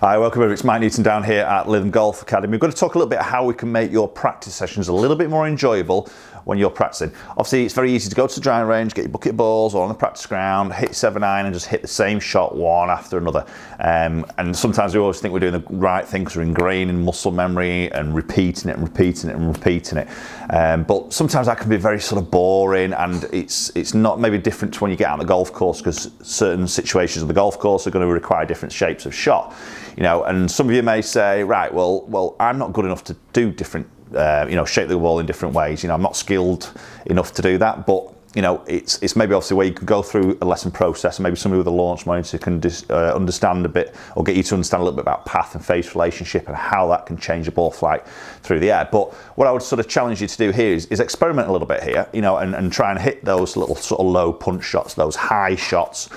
Hi, welcome everyone. It's Mike Newton down here at Lytham Golf Academy. We're going to talk a little bit how we can make your practice sessions a little bit more enjoyable when you're practicing. Obviously, it's very easy to go to the driving range, get your bucket balls or on the practice ground, hit 7-iron and just hit the same shot one after another. And sometimes we always think we're doing the right thing because we're ingraining muscle memory and repeating it and repeating it and repeating it. But sometimes that can be very sort of boring, and it's not maybe different to when you get out on the golf course, because certain situations of the golf course are going to require different shapes of shot. You know, and some of you may say, right, well, I'm not good enough to do different, shape the ball in different ways. You know, I'm not skilled enough to do that, but you know, it's maybe obviously where you can go through a lesson process, and maybe somebody with a launch monitor can understand a bit, or get you to understand a little bit about path and face relationship and how that can change a ball flight through the air. But what I would sort of challenge you to do here is experiment a little bit here, you know, and try and hit those little sort of low punch shots, those high shots.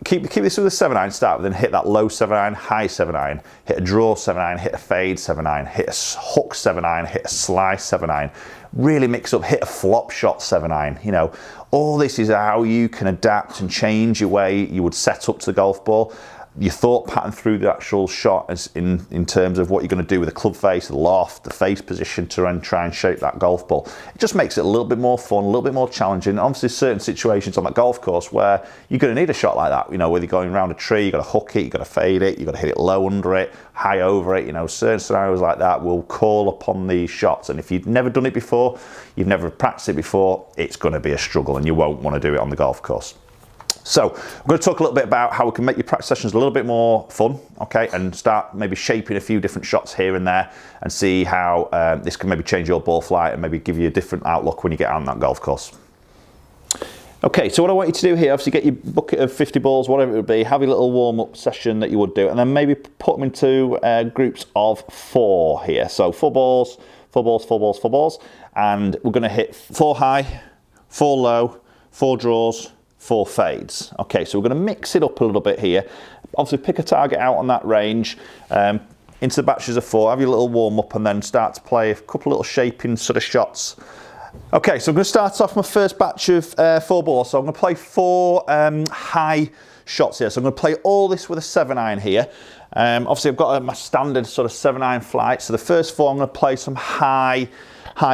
Keep this with a 7-iron start, but then hit that low 7-iron, high 7-iron, hit a draw 7-iron, hit a fade 7-iron, hit a hook 7-iron, hit a slice 7-iron. Really mix up, hit a flop shot 7-iron. You know, all this is how you can adapt and change your way you would set up to the golf ball, your thought pattern through the actual shot, as in terms of what you're going to do with the club face, the loft, the face position to try and shape that golf ball. It just makes it a little bit more fun, a little bit more challenging. Obviously, certain situations on that golf course where you're going to need a shot like that. You know, whether you're going around a tree, you've got to hook it, you've got to fade it, you've got to hit it low under it, high over it. You know, certain scenarios like that will call upon these shots. And if you've never done it before, you've never practiced it before, it's going to be a struggle and you won't want to do it on the golf course. So we're going to talk a little bit about how we can make your practice sessions a little bit more fun, okay, and start maybe shaping a few different shots here and there, and see how this can maybe change your ball flight and maybe give you a different outlook when you get out on that golf course. Okay, so what I want you to do here, obviously get your bucket of 50 balls, whatever it would be, have your little warm-up session that you would do, and then maybe put them into groups of 4 here. So 4 balls, 4 balls, 4 balls, 4 balls, and we're going to hit 4 high, 4 low, 4 draws, 4 fades. Okay, so we're going to mix it up a little bit here. Obviously pick a target out on that range, into the batches of 4, have your little warm up, and then start to play a couple of little shaping sort of shots. Okay, so I'm going to start off my first batch of 4 balls. So I'm going to play 4 high shots here. So I'm going to play all this with a 7-iron here. Obviously I've got my standard sort of 7-iron flight. So the first 4 I'm going to play some high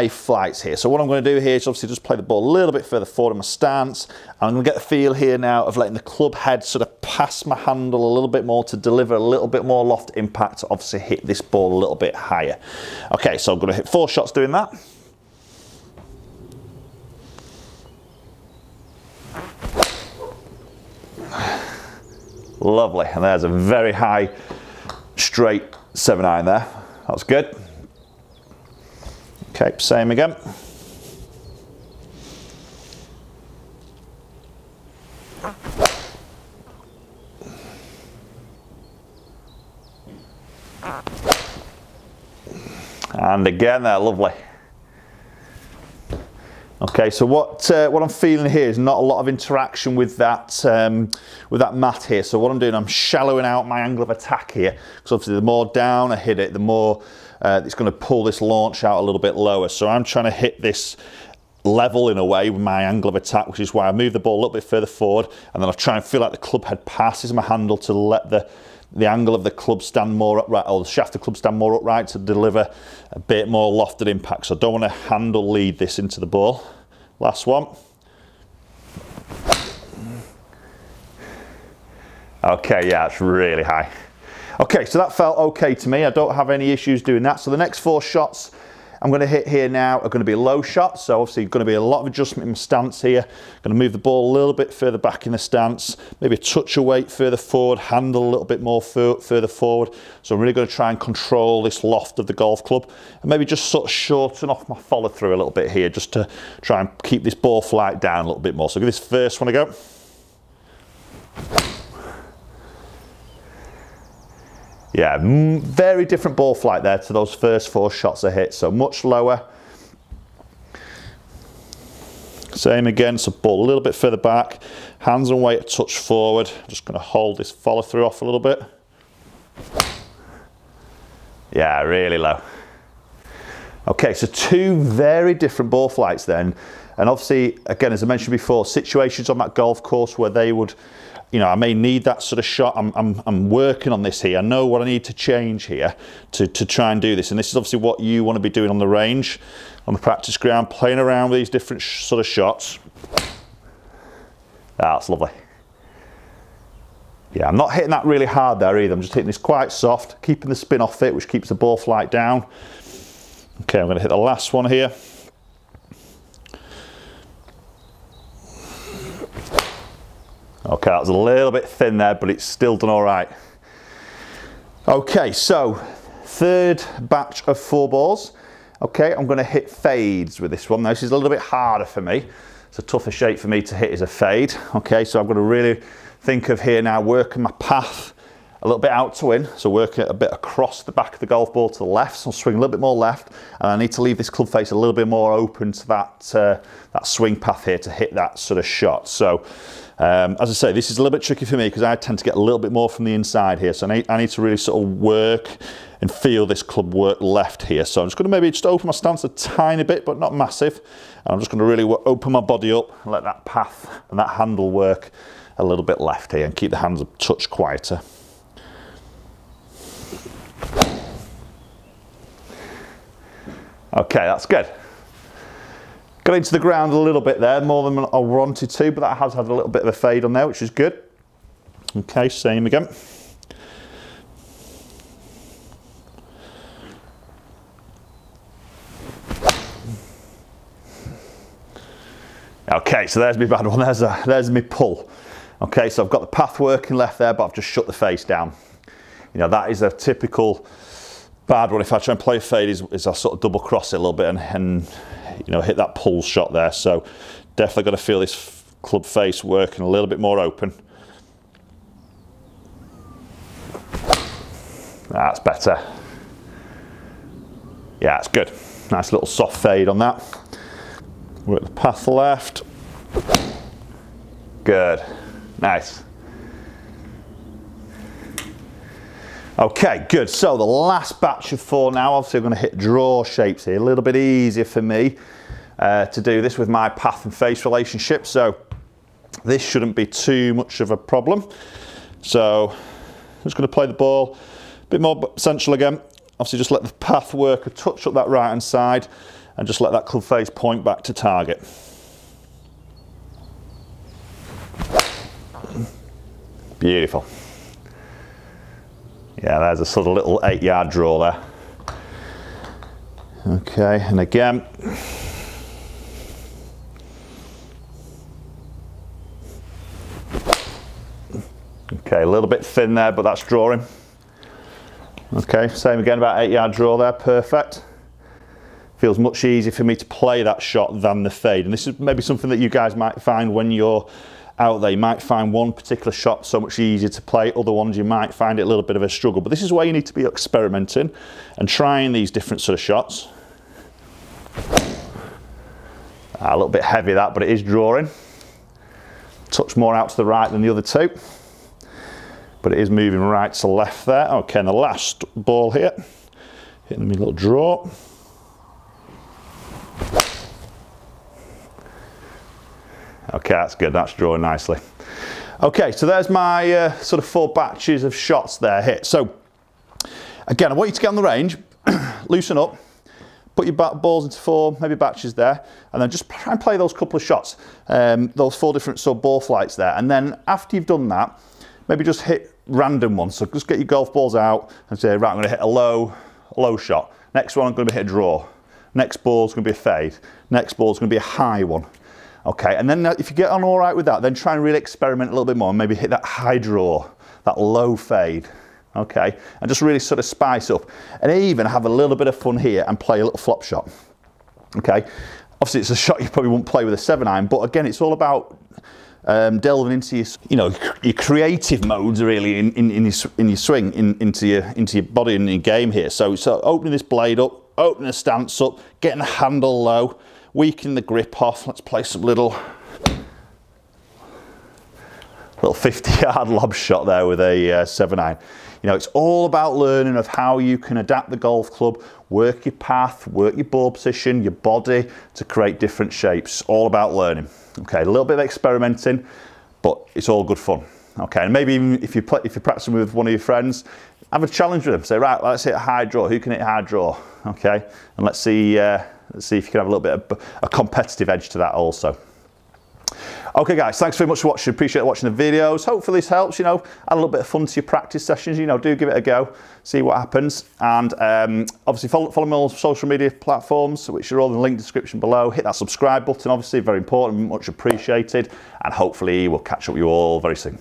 flights here. So what I'm going to do here is obviously just play the ball a little bit further forward in my stance. I'm going to get the feel here now of letting the club head sort of pass my handle a little bit more to deliver a little bit more loft impact to obviously hit this ball a little bit higher. Okay, so I'm going to hit 4 shots doing that. Lovely, and there's a very high straight 7-iron there. That's good. Okay, same again. And again there, lovely. Okay, so what I'm feeling here is not a lot of interaction with that mat here. So what I'm doing, I'm shallowing out my angle of attack here, because obviously the more down I hit it, the more it's going to pull this launch out a little bit lower. So I'm trying to hit this level in a way with my angle of attack, which is why I move the ball a little bit further forward, and then I try and feel like the club head passes my handle to let the angle of the club stand more upright, or the shaft of the club stand more upright to deliver a bit more lofted impact. So I don't want to handle lead this into the ball. Last one. Okay, yeah, it's really high. Okay, so that felt okay to me. I don't have any issues doing that. So the next 4 shots I'm going to hit here now are going to be low shots. So obviously going to be a lot of adjustment in my stance here. Going to move the ball a little bit further back in the stance, maybe a touch of weight further forward, handle a little bit more further forward. So I'm really going to try and control this loft of the golf club, and maybe just sort of shorten off my follow through a little bit here, just to try and keep this ball flight down a little bit more. So give this first one a go. Yeah, very different ball flight there to those first 4 shots I hit, so much lower. Same again, so ball a little bit further back, hands and weight a touch forward. Just going to hold this follow through off a little bit. Yeah, really low. Okay, so 2 very different ball flights then, and obviously, again, as I mentioned before, situations on that golf course where they would you know, I may need that sort of shot. I'm working on this here. I know what I need to change here to try and do this. And this is obviously what you want to be doing on the range, on the practice ground, playing around with these different sort of shots. That's lovely. Yeah, I'm not hitting that really hard there either. I'm just hitting this quite soft, keeping the spin off it, which keeps the ball flight down. Okay, I'm going to hit the last one here. Okay, that was a little bit thin there, but it's still done all right. Okay, so third batch of 4 balls. Okay, I'm going to hit fades with this one. Now, this is a little bit harder for me. It's a tougher shape for me to hit as a fade. Okay, so I'm going to really think of here now working my path a little bit out to in, so working a bit across the back of the golf ball to the left, so I'll swing a little bit more left, and I need to leave this club face a little bit more open to that swing path here to hit that sort of shot. So as I say, this is a little bit tricky for me because I tend to get a little bit more from the inside here, so I need to really sort of work and feel this club work left here. So I'm just going to maybe just open my stance a tiny bit, but not massive, and I'm just going to really open my body up and let that path and that handle work a little bit left here and keep the hands a touch quieter. Okay, that's good. Got into the ground a little bit there, more than I wanted to, but that has had a little bit of a fade on there, which is good. Okay, same again. Okay, so there's my bad one, there's my pull. Okay, so I've got the path working left there, but I've just shut the face down. You know, that is a typical bad one if I try and play a fade, is I sort of double cross it a little bit and you know, hit that pull shot there. So definitely got to feel this club face working a little bit more open. That's better. Yeah, it's good. Nice little soft fade on that. Work the path left. Good. Nice. Okay, good. So the last batch of 4 now, obviously I'm going to hit draw shapes here. A little bit easier for me to do this with my path and face relationship. So this shouldn't be too much of a problem. So I'm just going to play the ball a bit more central again. Obviously just let the path work a touch up that right hand side and just let that club face point back to target. Beautiful. Yeah, there's a sort of little 8-yard draw there. Okay, and again. Okay, a little bit thin there, but that's drawing. Okay, same again, about 8-yard draw there, perfect. Feels much easier for me to play that shot than the fade. And this is maybe something that you guys might find when you're out there. You might find one particular shot so much easier to play, other ones you might find it a little bit of a struggle, but this is where you need to be experimenting and trying these different sort of shots. A little bit heavy that, but it is drawing. Touch more out to the right than the other two, but it is moving right to left there. Okay, and the last ball here, hitting me a little draw. Okay, that's good, that's drawing nicely. Okay, so there's my sort of 4 batches of shots there hit. So, again, I want you to get on the range, loosen up, put your balls into 4, maybe batches there, and then just try and play those couple of shots, those 4 different sort of ball flights there. And then after you've done that, maybe just hit random ones. So just get your golf balls out and say, right, I'm going to hit a low shot. Next one, I'm going to hit a draw. Next ball's going to be a fade. Next ball's going to be a high one. Okay, and then if you get on all right with that, then try and really experiment a little bit more and maybe hit that high draw, that low fade, okay, and just really sort of spice up. And even have a little bit of fun here and play a little flop shot, okay. Obviously it's a shot you probably wouldn't play with a 7-iron, but again, it's all about delving into your, you know, your creative modes really in your swing, into your body and your game here. So opening this blade up, opening the stance up, getting the handle low, weakening the grip off. Let's play some little 50-yard lob shot there with a 7-iron. You know, it's all about learning of how you can adapt the golf club, work your path, work your ball position, your body to create different shapes. All about learning. Okay, a little bit of experimenting, but it's all good fun. Okay, and maybe even if you're practicing with one of your friends, have a challenge with them. Say, right, let's hit a high draw. Who can hit a high draw? Okay, and let's see if you can have a little bit of a competitive edge to that also. Okay guys, thanks very much for watching. Appreciate watching the videos. Hopefully this helps, you know, add a little bit of fun to your practice sessions. You know, do give it a go, see what happens. And obviously follow me on all social media platforms, which are all in the link description below. Hit that subscribe button, obviously, very important, much appreciated. And hopefully we'll catch up with you all very soon.